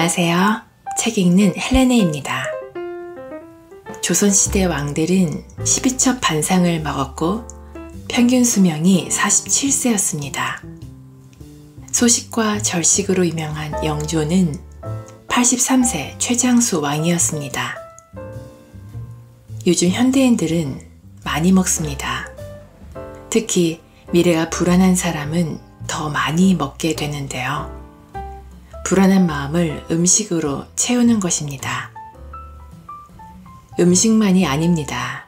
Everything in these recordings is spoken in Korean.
안녕하세요. 책 읽는 헬레네입니다. 조선시대 왕들은 12첩 반상을 먹었고 평균 수명이 47세였습니다. 소식과 절식으로 유명한 영조는 83세 최장수 왕이었습니다. 요즘 현대인들은 많이 먹습니다. 특히 미래가 불안한 사람은 더 많이 먹게 되는데요. 불안한 마음을 음식으로 채우는 것입니다. 음식만이 아닙니다.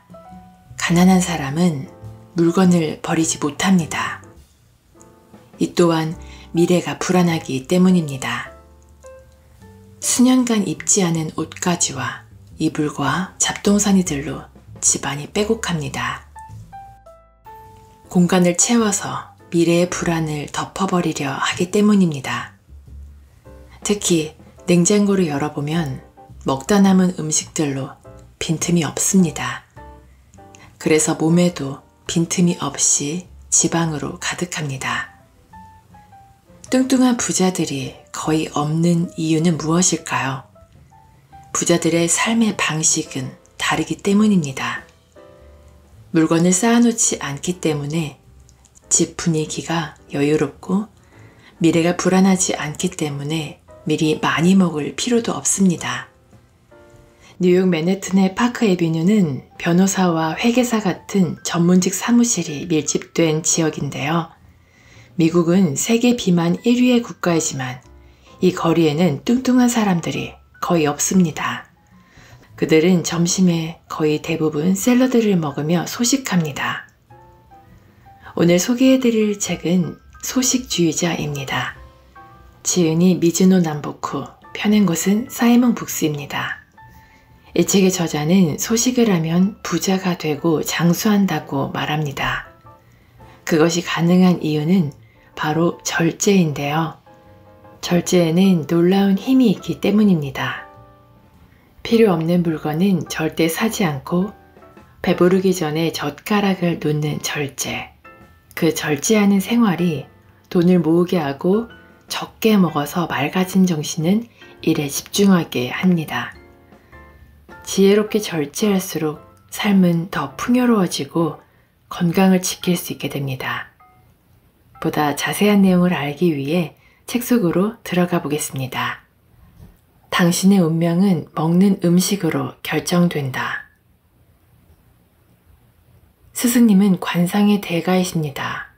가난한 사람은 물건을 버리지 못합니다. 이 또한 미래가 불안하기 때문입니다. 수년간 입지 않은 옷가지와 이불과 잡동사니들로 집안이 빼곡합니다. 공간을 채워서 미래의 불안을 덮어버리려 하기 때문입니다. 특히 냉장고를 열어보면 먹다 남은 음식들로 빈틈이 없습니다. 그래서 몸에도 빈틈이 없이 지방으로 가득합니다. 뚱뚱한 부자들이 거의 없는 이유는 무엇일까요? 부자들의 삶의 방식은 다르기 때문입니다. 물건을 쌓아놓지 않기 때문에 집 분위기가 여유롭고 미래가 불안하지 않기 때문에 미리 많이 먹을 필요도 없습니다. 뉴욕 맨해튼의 파크 애비뉴는 변호사와 회계사 같은 전문직 사무실이 밀집된 지역인데요. 미국은 세계 비만 1위의 국가이지만 이 거리에는 뚱뚱한 사람들이 거의 없습니다. 그들은 점심에 거의 대부분 샐러드를 먹으며 소식합니다. 오늘 소개해드릴 책은 소식주의자입니다. 지은이 미즈노 남보쿠, 펴낸 곳은 사이먼 북스입니다. 이 책의 저자는 소식을 하면 부자가 되고 장수한다고 말합니다. 그것이 가능한 이유는 바로 절제인데요. 절제에는 놀라운 힘이 있기 때문입니다. 필요 없는 물건은 절대 사지 않고 배부르기 전에 젓가락을 놓는 절제. 그 절제하는 생활이 돈을 모으게 하고 적게 먹어서 맑아진 정신은 일에 집중하게 합니다. 지혜롭게 절제할수록 삶은 더 풍요로워지고 건강을 지킬 수 있게 됩니다. 보다 자세한 내용을 알기 위해 책 속으로 들어가 보겠습니다. 당신의 운명은 먹는 음식으로 결정된다. 스승님은 관상의 대가이십니다.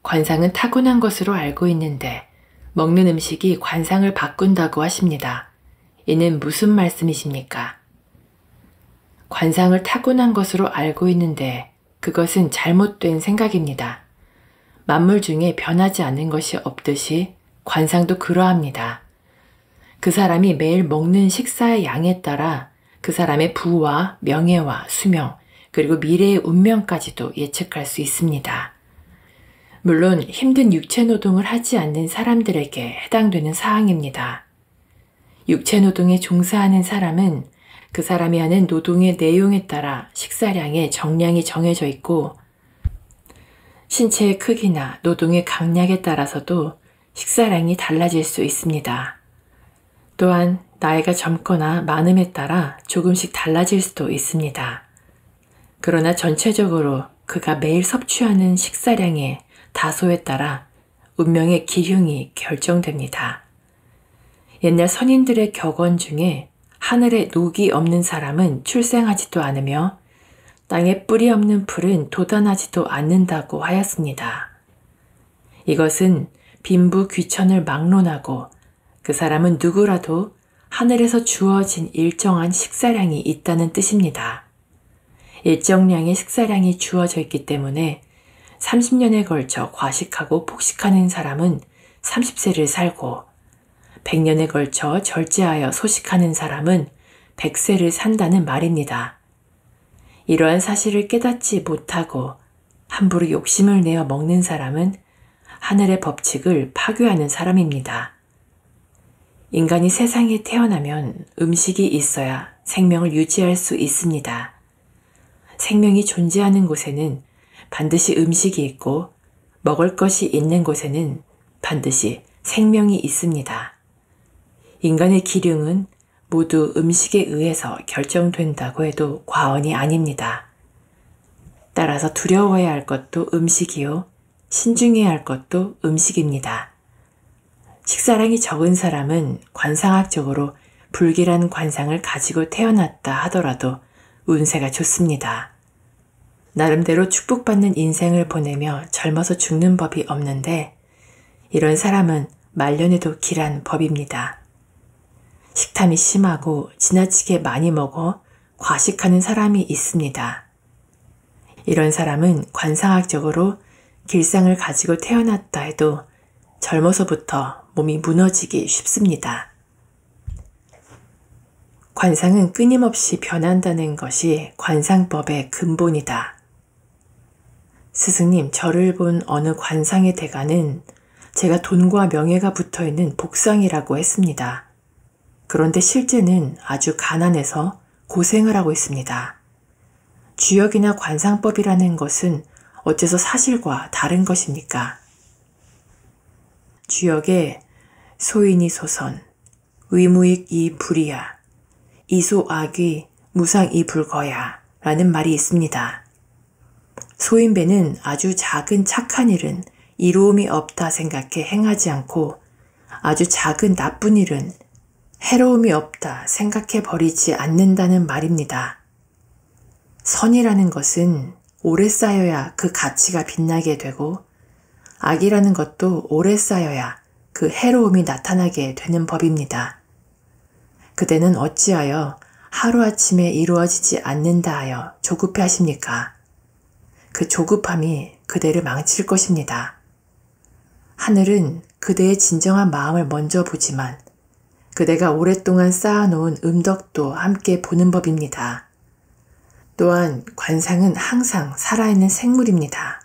관상은 타고난 것으로 알고 있는데 먹는 음식이 관상을 바꾼다고 하십니다. 이는 무슨 말씀이십니까? 관상을 타고난 것으로 알고 있는데 그것은 잘못된 생각입니다. 만물 중에 변하지 않는 것이 없듯이 관상도 그러합니다. 그 사람이 매일 먹는 식사의 양에 따라 그 사람의 부와 명예와 수명, 그리고 미래의 운명까지도 예측할 수 있습니다. 물론 힘든 육체 노동을 하지 않는 사람들에게 해당되는 사항입니다. 육체 노동에 종사하는 사람은 그 사람이 하는 노동의 내용에 따라 식사량의 정량이 정해져 있고 신체의 크기나 노동의 강약에 따라서도 식사량이 달라질 수 있습니다. 또한 나이가 젊거나 많음에 따라 조금씩 달라질 수도 있습니다. 그러나 전체적으로 그가 매일 섭취하는 식사량의 다소에 따라 운명의 기흉이 결정됩니다. 옛날 선인들의 격언 중에 하늘에 녹이 없는 사람은 출생하지도 않으며 땅에 뿌리 없는 풀은 돋아나지도 않는다고 하였습니다. 이것은 빈부 귀천을 막론하고 그 사람은 누구라도 하늘에서 주어진 일정한 식사량이 있다는 뜻입니다. 일정량의 식사량이 주어져 있기 때문에 30년에 걸쳐 과식하고 폭식하는 사람은 30세를 살고 100년에 걸쳐 절제하여 소식하는 사람은 100세를 산다는 말입니다. 이러한 사실을 깨닫지 못하고 함부로 욕심을 내어 먹는 사람은 하늘의 법칙을 파괴하는 사람입니다. 인간이 세상에 태어나면 음식이 있어야 생명을 유지할 수 있습니다. 생명이 존재하는 곳에는 반드시 음식이 있고 먹을 것이 있는 곳에는 반드시 생명이 있습니다. 인간의 기륭은 모두 음식에 의해서 결정된다고 해도 과언이 아닙니다. 따라서 두려워해야 할 것도 음식이요, 신중해야 할 것도 음식입니다. 식사량이 적은 사람은 관상학적으로 불길한 관상을 가지고 태어났다 하더라도 운세가 좋습니다. 나름대로 축복받는 인생을 보내며 젊어서 죽는 법이 없는데 이런 사람은 말년에도 길한 법입니다. 식탐이 심하고 지나치게 많이 먹어 과식하는 사람이 있습니다. 이런 사람은 관상학적으로 길상을 가지고 태어났다 해도 젊어서부터 몸이 무너지기 쉽습니다. 관상은 끊임없이 변한다는 것이 관상법의 근본이다. 스승님, 저를 본 어느 관상의 대가는 제가 돈과 명예가 붙어있는 복상이라고 했습니다. 그런데 실제는 아주 가난해서 고생을 하고 있습니다. 주역이나 관상법이라는 것은 어째서 사실과 다른 것입니까? 주역에 소인이 소선, 위무익이 불이야, 이소악이 무상이 불거야 라는 말이 있습니다. 소인배는 아주 작은 착한 일은 이로움이 없다 생각해 행하지 않고 아주 작은 나쁜 일은 해로움이 없다 생각해 버리지 않는다는 말입니다. 선이라는 것은 오래 쌓여야 그 가치가 빛나게 되고 악이라는 것도 오래 쌓여야 그 해로움이 나타나게 되는 법입니다. 그대는 어찌하여 하루아침에 이루어지지 않는다 하여 조급해 하십니까? 그 조급함이 그대를 망칠 것입니다. 하늘은 그대의 진정한 마음을 먼저 보지만 그대가 오랫동안 쌓아놓은 음덕도 함께 보는 법입니다. 또한 관상은 항상 살아있는 생물입니다.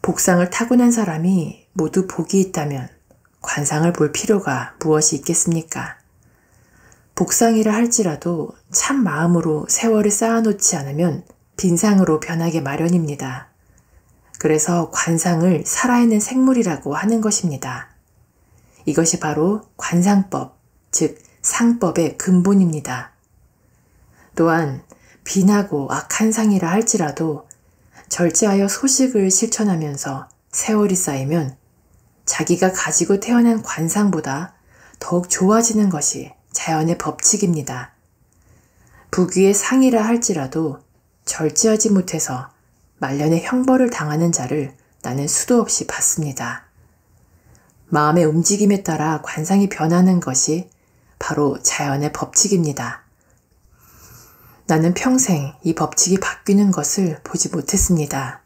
복상을 타고난 사람이 모두 복이 있다면 관상을 볼 필요가 무엇이 있겠습니까? 복상이라 할지라도 참 마음으로 세월을 쌓아놓지 않으면 빈상으로 변하게 마련입니다. 그래서 관상을 살아있는 생물이라고 하는 것입니다. 이것이 바로 관상법, 즉 상법의 근본입니다. 또한 빈하고 악한 상이라 할지라도 절제하여 소식을 실천하면서 세월이 쌓이면 자기가 가지고 태어난 관상보다 더욱 좋아지는 것이 자연의 법칙입니다. 부귀의 상이라 할지라도 절제하지 못해서 말년에 형벌을 당하는 자를 나는 수도 없이 봤습니다. 마음의 움직임에 따라 관상이 변하는 것이 바로 자연의 법칙입니다. 나는 평생 이 법칙이 바뀌는 것을 보지 못했습니다.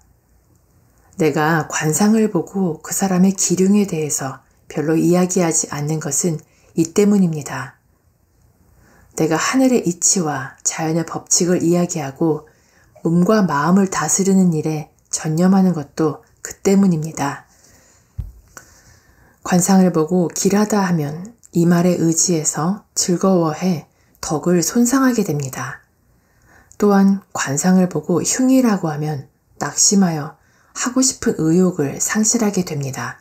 내가 관상을 보고 그 사람의 기륭에 대해서 별로 이야기하지 않는 것은 이 때문입니다. 내가 하늘의 이치와 자연의 법칙을 이야기하고 몸과 마음을 다스리는 일에 전념하는 것도 그 때문입니다. 관상을 보고 길하다 하면 이 말에 의지해서 즐거워해 덕을 손상하게 됩니다. 또한 관상을 보고 흉이라고 하면 낙심하여 하고 싶은 의욕을 상실하게 됩니다.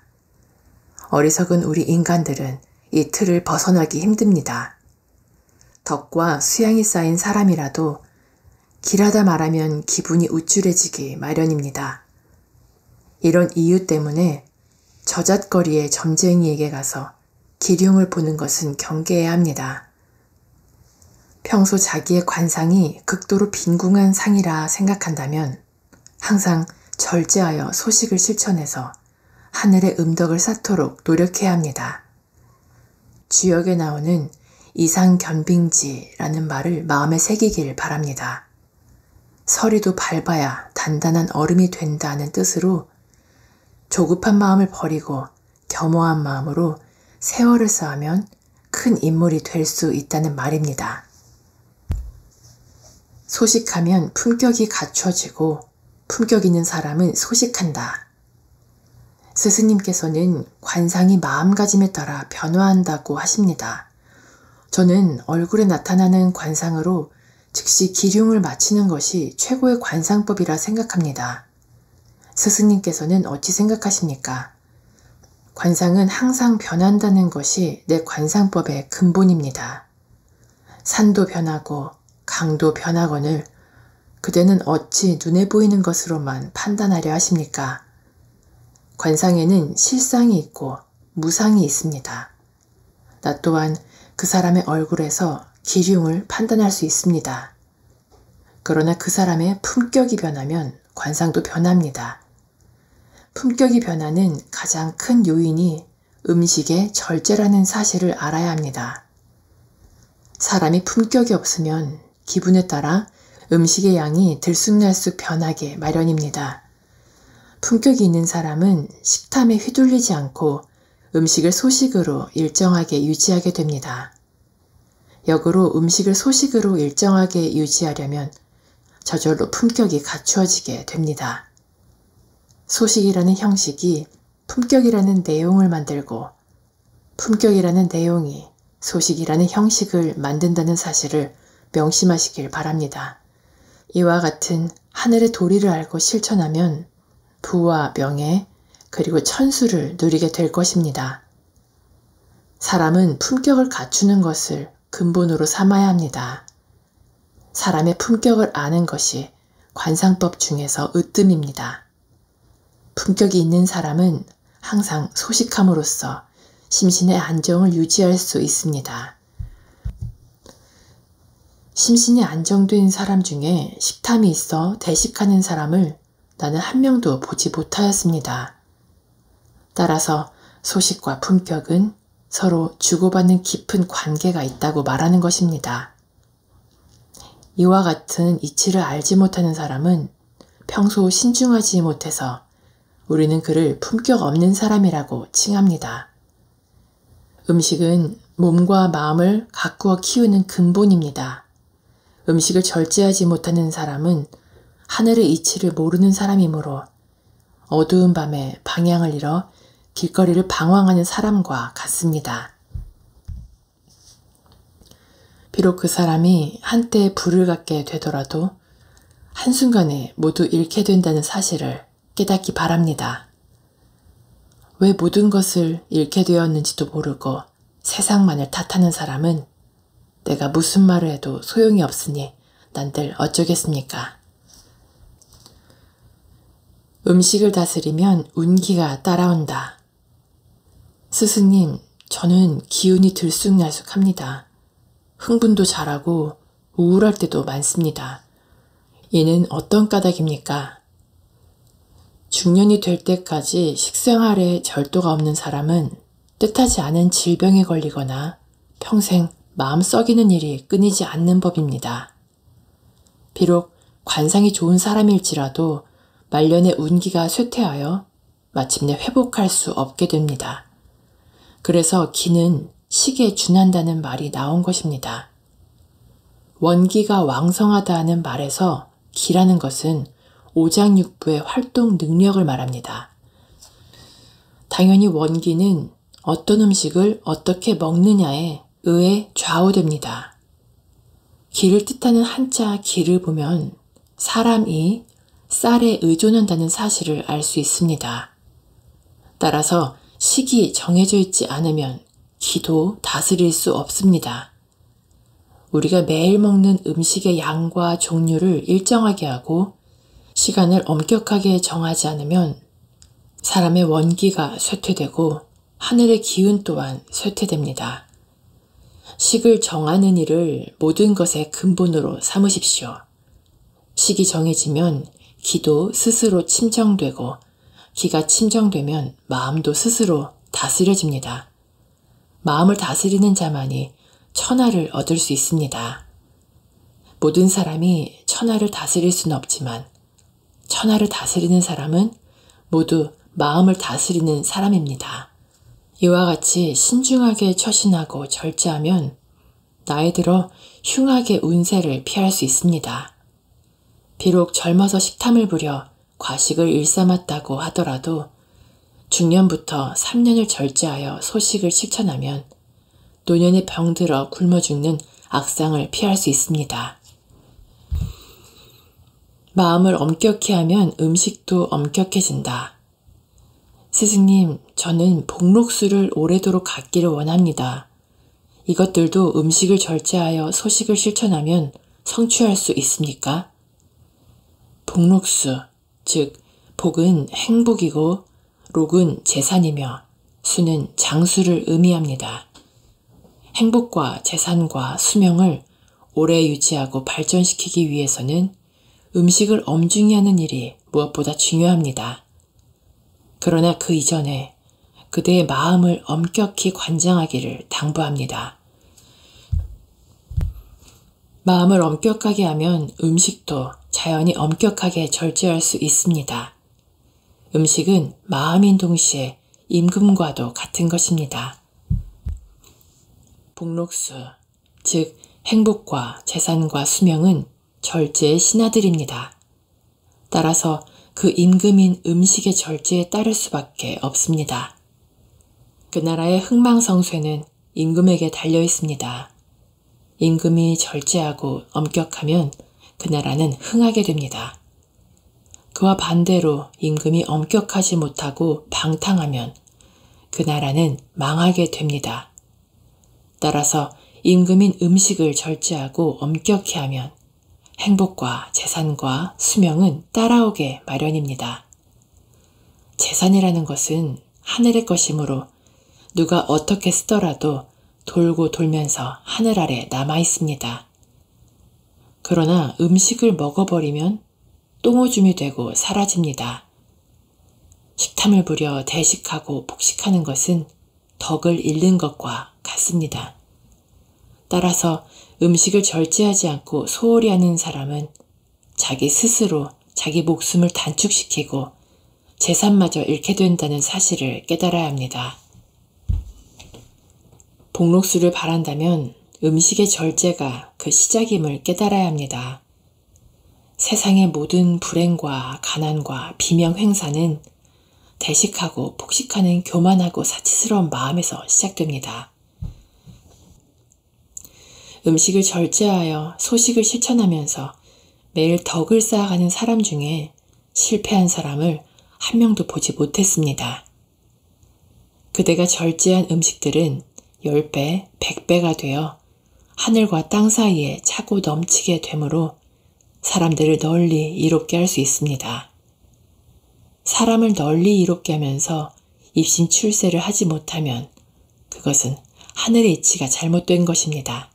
어리석은 우리 인간들은 이 틀을 벗어나기 힘듭니다. 덕과 수양이 쌓인 사람이라도 길하다 말하면 기분이 우쭐해지기 마련입니다. 이런 이유 때문에 저잣거리의 점쟁이에게 가서 기륭을 보는 것은 경계해야 합니다. 평소 자기의 관상이 극도로 빈궁한 상이라 생각한다면 항상 절제하여 소식을 실천해서 하늘의 음덕을 쌓도록 노력해야 합니다. 주역에 나오는 이상견빙지라는 말을 마음에 새기길 바랍니다. 서리도 밟아야 단단한 얼음이 된다는 뜻으로 조급한 마음을 버리고 겸허한 마음으로 세월을 쌓으면 큰 인물이 될 수 있다는 말입니다. 소식하면 품격이 갖춰지고 품격 있는 사람은 소식한다. 스승님께서는 관상이 마음가짐에 따라 변화한다고 하십니다. 저는 얼굴에 나타나는 관상으로 즉시 기륭을 마치는 것이 최고의 관상법이라 생각합니다. 스승님께서는 어찌 생각하십니까? 관상은 항상 변한다는 것이 내 관상법의 근본입니다. 산도 변하고 강도 변하거늘 그대는 어찌 눈에 보이는 것으로만 판단하려 하십니까? 관상에는 실상이 있고 무상이 있습니다. 나 또한 그 사람의 얼굴에서 기륭을 판단할 수 있습니다. 그러나 그 사람의 품격이 변하면 관상도 변합니다. 품격이 변하는 가장 큰 요인이 음식의 절제라는 사실을 알아야 합니다. 사람이 품격이 없으면 기분에 따라 음식의 양이 들쑥날쑥 변하게 마련입니다. 품격이 있는 사람은 식탐에 휘둘리지 않고 음식을 소식으로 일정하게 유지하게 됩니다. 역으로 음식을 소식으로 일정하게 유지하려면 저절로 품격이 갖추어지게 됩니다. 소식이라는 형식이 품격이라는 내용을 만들고 품격이라는 내용이 소식이라는 형식을 만든다는 사실을 명심하시길 바랍니다. 이와 같은 하늘의 도리를 알고 실천하면 부와 명예 그리고 천수를 누리게 될 것입니다. 사람은 품격을 갖추는 것을 근본으로 삼아야 합니다. 사람의 품격을 아는 것이 관상법 중에서 으뜸입니다. 품격이 있는 사람은 항상 소식함으로써 심신의 안정을 유지할 수 있습니다. 심신이 안정된 사람 중에 식탐이 있어 대식하는 사람을 나는 한 명도 보지 못하였습니다. 따라서 소식과 품격은 서로 주고받는 깊은 관계가 있다고 말하는 것입니다. 이와 같은 이치를 알지 못하는 사람은 평소 신중하지 못해서 우리는 그를 품격 없는 사람이라고 칭합니다. 음식은 몸과 마음을 가꾸어 키우는 근본입니다. 음식을 절제하지 못하는 사람은 하늘의 이치를 모르는 사람이므로 어두운 밤에 방향을 잃어 길거리를 방황하는 사람과 같습니다. 비록 그 사람이 한때 불을 갖게 되더라도 한순간에 모두 잃게 된다는 사실을 깨닫기 바랍니다. 왜 모든 것을 잃게 되었는지도 모르고 세상만을 탓하는 사람은 내가 무슨 말을 해도 소용이 없으니 난들 어쩌겠습니까? 음식을 다스리면 운기가 따라온다. 스승님, 저는 기운이 들쑥날쑥합니다. 흥분도 잘하고 우울할 때도 많습니다. 이는 어떤 까닭입니까? 중년이 될 때까지 식생활에 절도가 없는 사람은 뜻하지 않은 질병에 걸리거나 평생 마음 썩이는 일이 끊이지 않는 법입니다. 비록 관상이 좋은 사람일지라도 말년의 운기가 쇠퇴하여 마침내 회복할 수 없게 됩니다. 그래서 기는 식에 준한다는 말이 나온 것입니다. 원기가 왕성하다 하는 말에서 기라는 것은 오장육부의 활동 능력을 말합니다. 당연히 원기는 어떤 음식을 어떻게 먹느냐에 의해 좌우됩니다. 기를 뜻하는 한자 기를 보면 사람이 쌀에 의존한다는 사실을 알 수 있습니다. 따라서 식이 정해져 있지 않으면 기도 다스릴 수 없습니다. 우리가 매일 먹는 음식의 양과 종류를 일정하게 하고 시간을 엄격하게 정하지 않으면 사람의 원기가 쇠퇴되고 하늘의 기운 또한 쇠퇴됩니다. 식을 정하는 일을 모든 것의 근본으로 삼으십시오. 식이 정해지면 기도 스스로 침정되고 기가 침정되면 마음도 스스로 다스려집니다. 마음을 다스리는 자만이 천하를 얻을 수 있습니다. 모든 사람이 천하를 다스릴 수는 없지만 천하를 다스리는 사람은 모두 마음을 다스리는 사람입니다. 이와 같이 신중하게 처신하고 절제하면 나이 들어 흉하게 운세를 피할 수 있습니다. 비록 젊어서 식탐을 부려 과식을 일삼았다고 하더라도 중년부터 3년을 절제하여 소식을 실천하면 노년에 병들어 굶어 죽는 악상을 피할 수 있습니다. 마음을 엄격히 하면 음식도 엄격해진다. 스승님, 저는 복록수를 오래도록 갖기를 원합니다. 이것들도 음식을 절제하여 소식을 실천하면 성취할 수 있습니까? 복록수, 즉 복은 행복이고 록은 재산이며 수는 장수를 의미합니다. 행복과 재산과 수명을 오래 유지하고 발전시키기 위해서는 음식을 엄중히 하는 일이 무엇보다 중요합니다. 그러나 그 이전에 그대의 마음을 엄격히 관장하기를 당부합니다. 마음을 엄격하게 하면 음식도 자연히 엄격하게 절제할 수 있습니다. 음식은 마음인 동시에 임금과도 같은 것입니다. 복록수, 즉 행복과 재산과 수명은 절제의 신하들입니다. 따라서 그 임금인 음식의 절제에 따를 수밖에 없습니다. 그 나라의 흥망성쇠는 임금에게 달려 있습니다. 임금이 절제하고 엄격하면 그 나라는 흥하게 됩니다. 그와 반대로 임금이 엄격하지 못하고 방탕하면 그 나라는 망하게 됩니다. 따라서 임금인 음식을 절제하고 엄격히 하면 행복과 재산과 수명은 따라오게 마련입니다. 재산이라는 것은 하늘의 것이므로 누가 어떻게 쓰더라도 돌고 돌면서 하늘 아래 남아 있습니다. 그러나 음식을 먹어버리면 똥오줌이 되고 사라집니다. 식탐을 부려 대식하고 폭식하는 것은 덕을 잃는 것과 같습니다. 따라서 음식을 절제하지 않고 소홀히 하는 사람은 자기 스스로 자기 목숨을 단축시키고 재산마저 잃게 된다는 사실을 깨달아야 합니다. 복록수를 바란다면 음식의 절제가 그 시작임을 깨달아야 합니다. 세상의 모든 불행과 가난과 비명 횡사는 대식하고 폭식하는 교만하고 사치스러운 마음에서 시작됩니다. 음식을 절제하여 소식을 실천하면서 매일 덕을 쌓아가는 사람 중에 실패한 사람을 한 명도 보지 못했습니다. 그대가 절제한 음식들은 10배, 100배가 되어 하늘과 땅 사이에 차고 넘치게 되므로 사람들을 널리 이롭게 할 수 있습니다. 사람을 널리 이롭게 하면서 입신 출세를 하지 못하면 그것은 하늘의 이치가 잘못된 것입니다.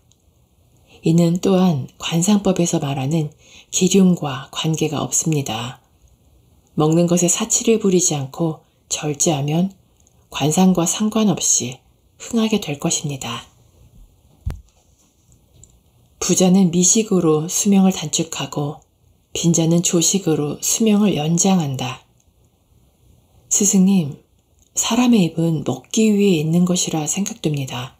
이는 또한 관상법에서 말하는 기륭과 관계가 없습니다. 먹는 것에 사치를 부리지 않고 절제하면 관상과 상관없이 흥하게 될 것입니다. 부자는 미식으로 수명을 단축하고 빈자는 조식으로 수명을 연장한다. 스승님, 사람의 입은 먹기 위해 있는 것이라 생각됩니다.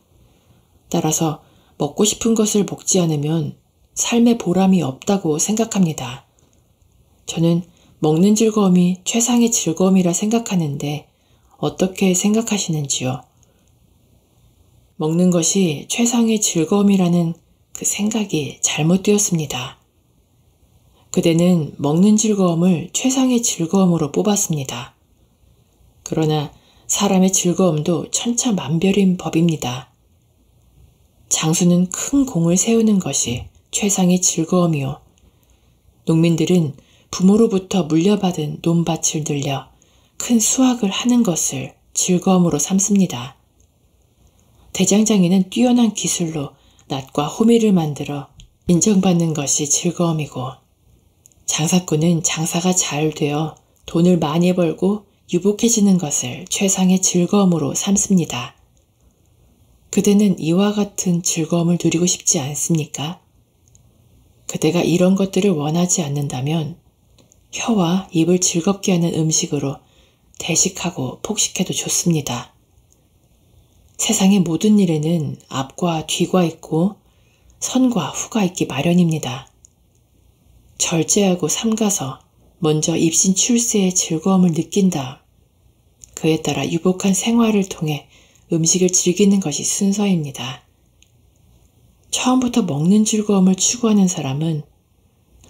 따라서 먹고 싶은 것을 먹지 않으면 삶의 보람이 없다고 생각합니다. 저는 먹는 즐거움이 최상의 즐거움이라 생각하는데 어떻게 생각하시는지요? 먹는 것이 최상의 즐거움이라는 그 생각이 잘못되었습니다. 그대는 먹는 즐거움을 최상의 즐거움으로 뽑았습니다. 그러나 사람의 즐거움도 천차만별인 법입니다. 장수는 큰 공을 세우는 것이 최상의 즐거움이요. 농민들은 부모로부터 물려받은 논밭을 늘려 큰 수확을 하는 것을 즐거움으로 삼습니다. 대장장이는 뛰어난 기술로 낫과 호미를 만들어 인정받는 것이 즐거움이고 장사꾼은 장사가 잘 되어 돈을 많이 벌고 유복해지는 것을 최상의 즐거움으로 삼습니다. 그대는 이와 같은 즐거움을 누리고 싶지 않습니까? 그대가 이런 것들을 원하지 않는다면 혀와 입을 즐겁게 하는 음식으로 대식하고 폭식해도 좋습니다. 세상의 모든 일에는 앞과 뒤가 있고 선과 후가 있기 마련입니다. 절제하고 삼가서 먼저 입신 출세의 즐거움을 느낀다. 그에 따라 유복한 생활을 통해 음식을 즐기는 것이 순서입니다. 처음부터 먹는 즐거움을 추구하는 사람은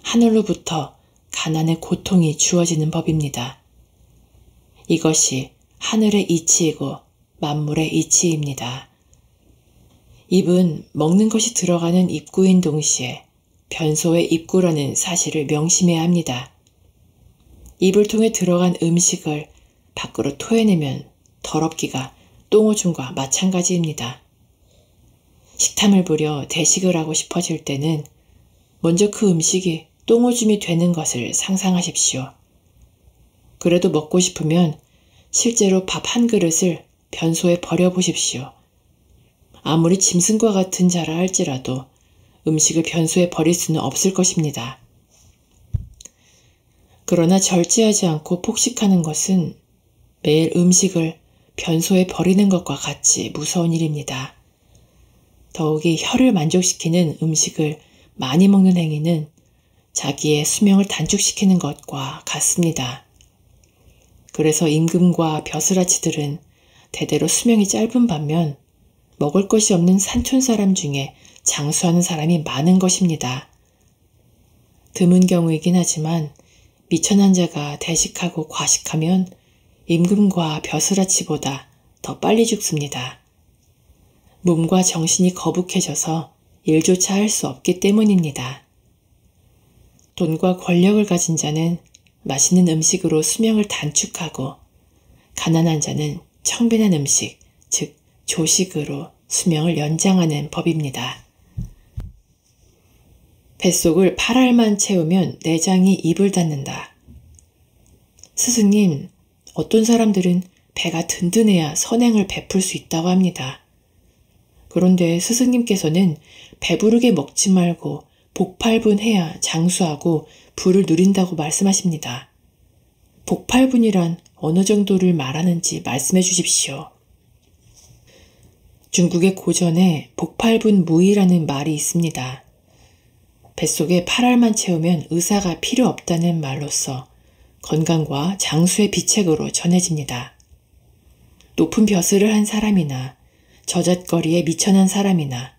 하늘로부터 가난의 고통이 주어지는 법입니다. 이것이 하늘의 이치이고 만물의 이치입니다. 입은 먹는 것이 들어가는 입구인 동시에 변소의 입구라는 사실을 명심해야 합니다. 입을 통해 들어간 음식을 밖으로 토해내면 더럽기가 똥오줌과 마찬가지입니다. 식탐을 부려 대식을 하고 싶어질 때는 먼저 그 음식이 똥오줌이 되는 것을 상상하십시오. 그래도 먹고 싶으면 실제로 밥 한 그릇을 변소에 버려보십시오. 아무리 짐승과 같은 자라 할지라도 음식을 변소에 버릴 수는 없을 것입니다. 그러나 절제하지 않고 폭식하는 것은 매일 음식을 변소에 버리는 것과 같이 무서운 일입니다. 더욱이 혀를 만족시키는 음식을 많이 먹는 행위는 자기의 수명을 단축시키는 것과 같습니다. 그래서 임금과 벼슬아치들은 대대로 수명이 짧은 반면 먹을 것이 없는 산촌 사람 중에 장수하는 사람이 많은 것입니다. 드문 경우이긴 하지만 미천한 자가 대식하고 과식하면 임금과 벼슬아치보다 더 빨리 죽습니다. 몸과 정신이 거북해져서 일조차 할 수 없기 때문입니다. 돈과 권력을 가진 자는 맛있는 음식으로 수명을 단축하고 가난한 자는 청빈한 음식, 즉 조식으로 수명을 연장하는 법입니다. 뱃속을 8알만 채우면 내장이 입을 닫는다. 스승님, 어떤 사람들은 배가 든든해야 선행을 베풀 수 있다고 합니다. 그런데 스승님께서는 배부르게 먹지 말고 복팔분해야 장수하고 부를 누린다고 말씀하십니다. 복팔분이란 어느 정도를 말하는지 말씀해 주십시오. 중국의 고전에 복팔분무이라는 말이 있습니다. 뱃속에 8알만 채우면 의사가 필요 없다는 말로써 건강과 장수의 비책으로 전해집니다. 높은 벼슬을 한 사람이나 저잣거리에 미천한 사람이나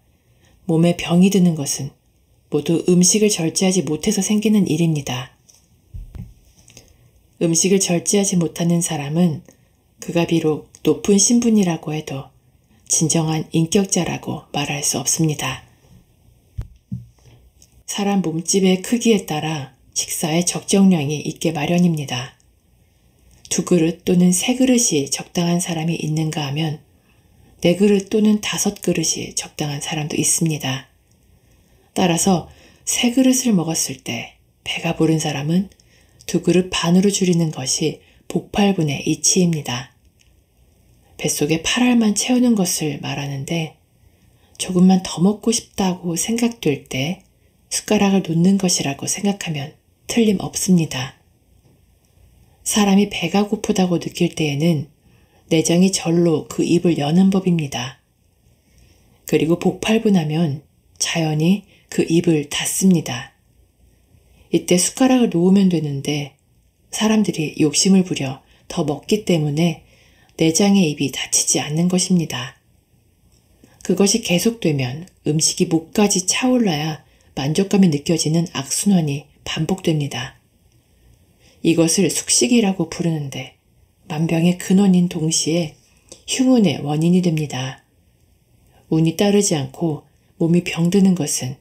몸에 병이 드는 것은 모두 음식을 절제하지 못해서 생기는 일입니다. 음식을 절제하지 못하는 사람은 그가 비록 높은 신분이라고 해도 진정한 인격자라고 말할 수 없습니다. 사람 몸집의 크기에 따라 식사의 적정량이 있게 마련입니다. 2그릇 또는 3그릇이 적당한 사람이 있는가 하면 4그릇 또는 5그릇이 적당한 사람도 있습니다. 따라서 3그릇을 먹었을 때 배가 부른 사람은 2그릇 반으로 줄이는 것이 복팔분의 이치입니다. 뱃속에 8알만 채우는 것을 말하는데 조금만 더 먹고 싶다고 생각될 때 숟가락을 놓는 것이라고 생각하면 틀림없습니다. 사람이 배가 고프다고 느낄 때에는 내장이 절로 그 입을 여는 법입니다. 그리고 복팔분하면 자연히 그 입을 닫습니다. 이때 숟가락을 놓으면 되는데 사람들이 욕심을 부려 더 먹기 때문에 내장의 입이 닫히지 않는 것입니다. 그것이 계속되면 음식이 목까지 차올라야 만족감이 느껴지는 악순환이 반복됩니다. 이것을 숙식이라고 부르는데 만병의 근원인 동시에 흉운의 원인이 됩니다. 운이 따르지 않고 몸이 병드는 것은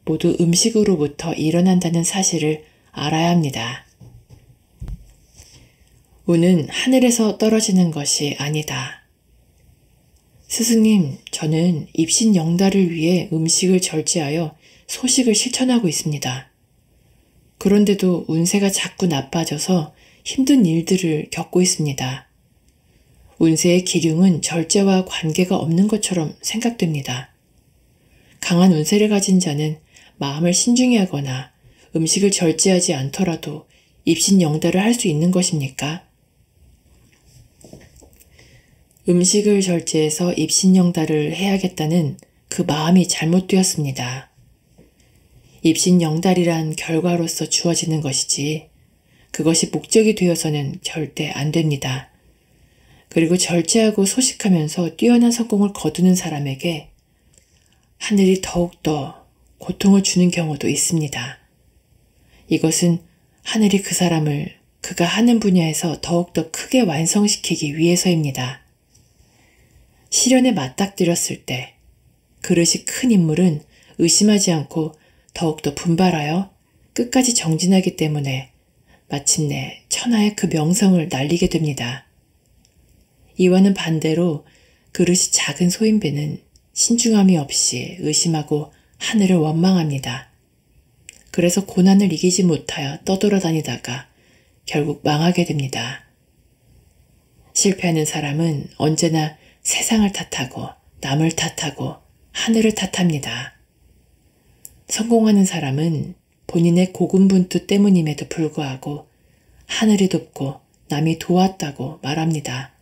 모두 음식으로부터 일어난다는 사실을 알아야 합니다. 운은 하늘에서 떨어지는 것이 아니다. 스승님, 저는 입신영달을 위해 음식을 절제하여 소식을 실천하고 있습니다. 그런데도 운세가 자꾸 나빠져서 힘든 일들을 겪고 있습니다. 운세의 기륭은 절제와 관계가 없는 것처럼 생각됩니다. 강한 운세를 가진 자는 마음을 신중히 하거나 음식을 절제하지 않더라도 입신영달을 할 수 있는 것입니까? 음식을 절제해서 입신영달을 해야겠다는 그 마음이 잘못되었습니다. 입신영달이란 결과로서 주어지는 것이지 그것이 목적이 되어서는 절대 안 됩니다. 그리고 절제하고 소식하면서 뛰어난 성공을 거두는 사람에게 하늘이 더욱더 고통을 주는 경우도 있습니다. 이것은 하늘이 그 사람을 그가 하는 분야에서 더욱더 크게 완성시키기 위해서입니다. 시련에 맞닥뜨렸을 때 그릇이 큰 인물은 의심하지 않고 더욱더 분발하여 끝까지 정진하기 때문에 마침내 천하의 그 명성을 날리게 됩니다. 이와는 반대로 그릇이 작은 소인배는 신중함이 없이 의심하고 하늘을 원망합니다. 그래서 고난을 이기지 못하여 떠돌아다니다가 결국 망하게 됩니다. 실패하는 사람은 언제나 세상을 탓하고 남을 탓하고 하늘을 탓합니다. 성공하는 사람은 본인의 고군분투 때문임에도 불구하고 하늘이 돕고 남이 도왔다고 말합니다.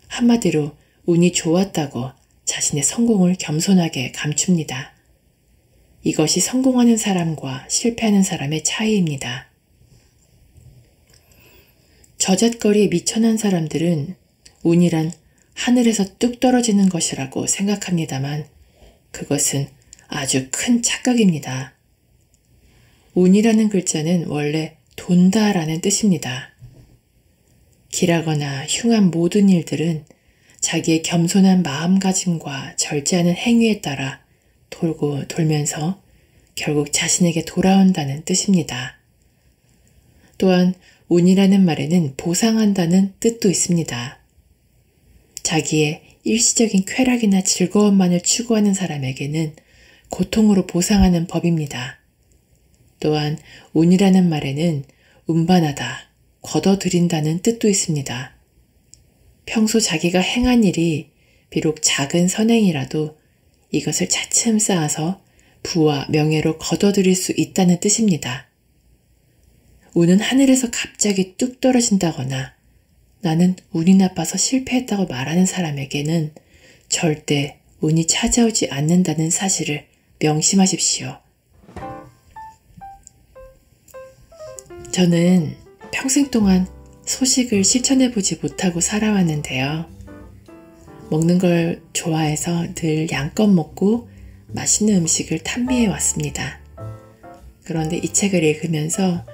한마디로 운이 좋았다고 자신의 성공을 겸손하게 감춥니다. 이것이 성공하는 사람과 실패하는 사람의 차이입니다. 저잣거리에 미천한 사람들은 운이란 하늘에서 뚝 떨어지는 것이라고 생각합니다만 그것은 아주 큰 착각입니다. 운이라는 글자는 원래 돈다라는 뜻입니다. 길하거나 흉한 모든 일들은 자기의 겸손한 마음가짐과 절제하는 행위에 따라 돌고 돌면서 결국 자신에게 돌아온다는 뜻입니다. 또한 운이라는 말에는 보상한다는 뜻도 있습니다. 자기의 일시적인 쾌락이나 즐거움만을 추구하는 사람에게는 고통으로 보상하는 법입니다. 또한 운이라는 말에는 운반하다, 걷어들인다는 뜻도 있습니다. 평소 자기가 행한 일이 비록 작은 선행이라도 이것을 차츰 쌓아서 부와 명예로 걷어들일 수 있다는 뜻입니다. 운은 하늘에서 갑자기 뚝 떨어진다거나 나는 운이 나빠서 실패했다고 말하는 사람에게는 절대 운이 찾아오지 않는다는 사실을 명심하십시오. 저는 평생 동안 소식을 실천해보지 못하고 살아왔는데요. 먹는 걸 좋아해서 늘 양껏 먹고 맛있는 음식을 탐미해 왔습니다. 그런데 이 책을 읽으면서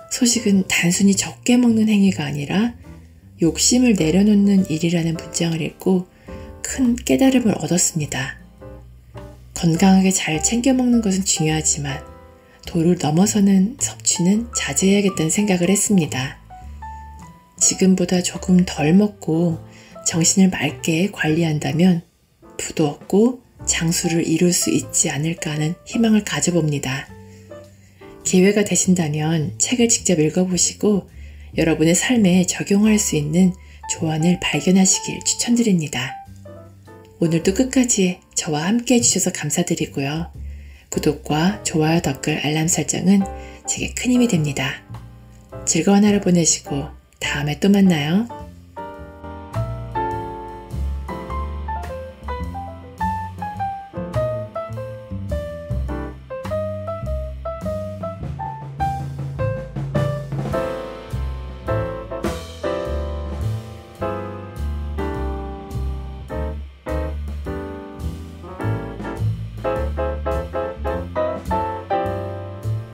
소식은 단순히 적게 먹는 행위가 아니라 욕심을 내려놓는 일이라는 문장을 읽고 큰 깨달음을 얻었습니다. 건강하게 잘 챙겨 먹는 것은 중요하지만 도를 넘어서는 섭취는 자제해야겠다는 생각을 했습니다. 지금보다 조금 덜 먹고 정신을 맑게 관리한다면 부도 없고 장수를 이룰 수 있지 않을까 하는 희망을 가져봅니다. 기회가 되신다면 책을 직접 읽어보시고 여러분의 삶에 적용할 수 있는 조언을 발견하시길 추천드립니다. 오늘도 끝까지 저와 함께 해주셔서 감사드리고요. 구독과 좋아요, 댓글, 알람 설정은 제게 큰 힘이 됩니다. 즐거운 하루 보내시고 다음에 또 만나요.